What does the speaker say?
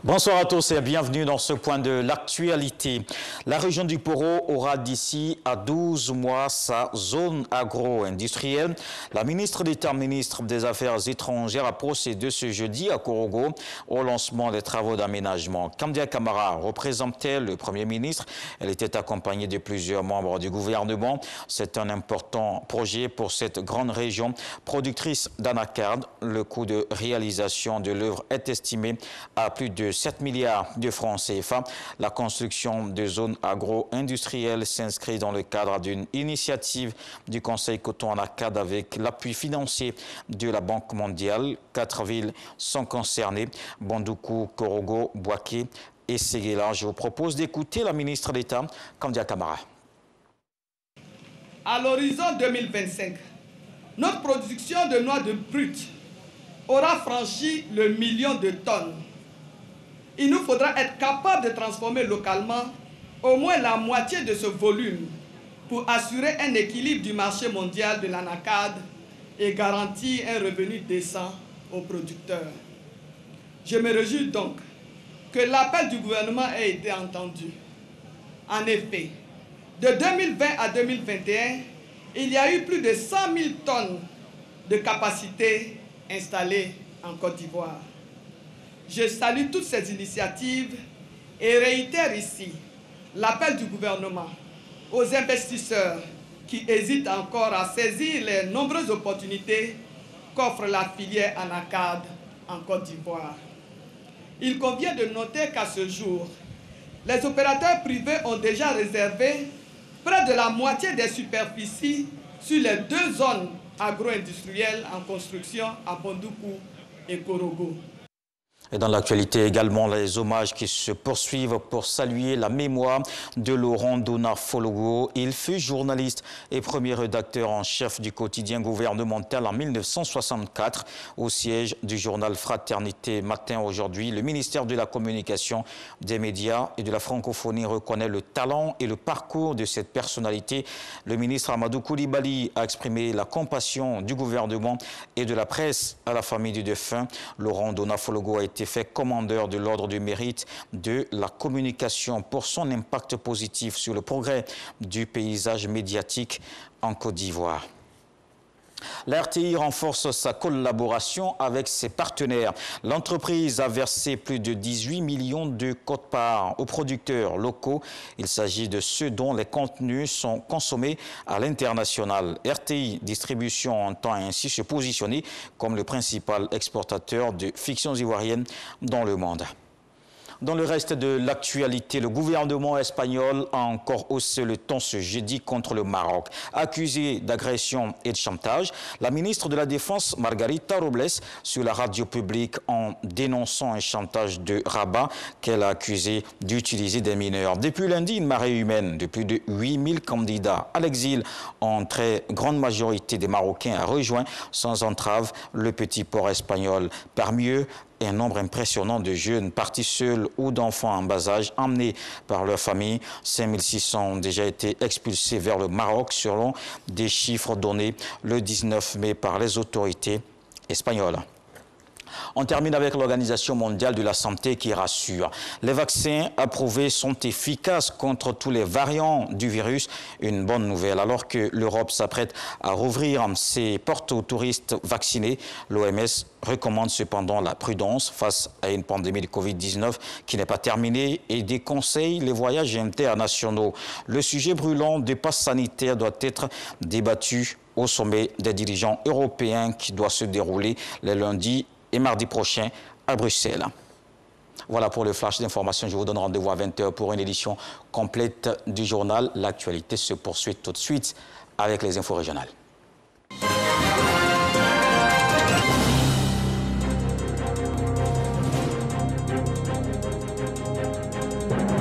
Bonsoir à tous et bienvenue dans ce point de l'actualité. La région du Poro aura d'ici à 12 mois sa zone agro-industrielle. La ministre d'État, ministre des Affaires étrangères, a procédé ce jeudi à Korogo au lancement des travaux d'aménagement. Kandia Camara représentait le Premier ministre. Elle était accompagnée de plusieurs membres du gouvernement. C'est un important projet pour cette grande région productrice d'anacarde. Le coût de réalisation de l'œuvre est estimé à plus de 7 milliards de francs CFA. La construction de zones agro-industrielles s'inscrit dans le cadre d'une initiative du Conseil Coton Anacarde avec l'appui financier de la Banque mondiale. 4 villes sont concernées: Bandoukou, Korogo, Bouaké et Séguéla. Je vous propose d'écouter la ministre d'État, Kandia Camara. À l'horizon 2025, notre production de noix de brut aura franchi le 1 million de tonnes. Il nous faudra être capable de transformer localement au moins la moitié de ce volume pour assurer un équilibre du marché mondial de l'anacarde et garantir un revenu décent aux producteurs. Je me réjouis donc que l'appel du gouvernement ait été entendu. En effet, de 2020 à 2021, il y a eu plus de 100 000 tonnes de capacité installées en Côte d'Ivoire. Je salue toutes ces initiatives et réitère ici l'appel du gouvernement aux investisseurs qui hésitent encore à saisir les nombreuses opportunités qu'offre la filière anacarde en Côte d'Ivoire. Il convient de noter qu'à ce jour, les opérateurs privés ont déjà réservé près de la moitié des superficies sur les 2 zones agro-industrielles en construction à Bandoukou et Korogo. Et dans l'actualité également, les hommages qui se poursuivent pour saluer la mémoire de Laurent Donafologo. Il fut journaliste et premier rédacteur en chef du quotidien gouvernemental en 1964 au siège du journal Fraternité Matin. Aujourd'hui, le ministère de la Communication, des médias et de la francophonie reconnaît le talent et le parcours de cette personnalité. Le ministre Amadou Koulibaly a exprimé la compassion du gouvernement et de la presse à la famille du défunt. Laurent Donafologo a été fait commandeur de l'ordre du mérite de la communication pour son impact positif sur le progrès du paysage médiatique en Côte d'Ivoire. La RTI renforce sa collaboration avec ses partenaires. L'entreprise a versé plus de 18 millions de quotes-parts aux producteurs locaux. Il s'agit de ceux dont les contenus sont consommés à l'international. RTI Distribution entend ainsi se positionner comme le principal exportateur de fictions ivoiriennes dans le monde. Dans le reste de l'actualité, le gouvernement espagnol a encore haussé le ton ce jeudi contre le Maroc. Accusé d'agression et de chantage, la ministre de la Défense, Margarita Robles, sur la radio publique en dénonçant un chantage de Rabat qu'elle a accusé d'utiliser des mineurs. Depuis lundi, une marée humaine de plus de 8000 candidats à l'exil, en très grande majorité des Marocains, a rejoint sans entrave le petit port espagnol. Parmi eux, un nombre impressionnant de jeunes partis seuls ou d'enfants en bas âge emmenés par leur famille. 5600 ont déjà été expulsés vers le Maroc selon des chiffres donnés le 19 mai par les autorités espagnoles. On termine avec l'Organisation mondiale de la santé qui rassure. Les vaccins approuvés sont efficaces contre tous les variants du virus. Une bonne nouvelle. Alors que l'Europe s'apprête à rouvrir ses portes aux touristes vaccinés, l'OMS recommande cependant la prudence face à une pandémie de Covid-19 qui n'est pas terminée et déconseille les voyages internationaux. Le sujet brûlant des passes sanitaires doit être débattu au sommet des dirigeants européens qui doit se dérouler les lundis et mardi prochain à Bruxelles. Voilà pour le flash d'information. Je vous donne rendez-vous à 20 h pour une édition complète du journal. L'actualité se poursuit tout de suite avec les infos régionales.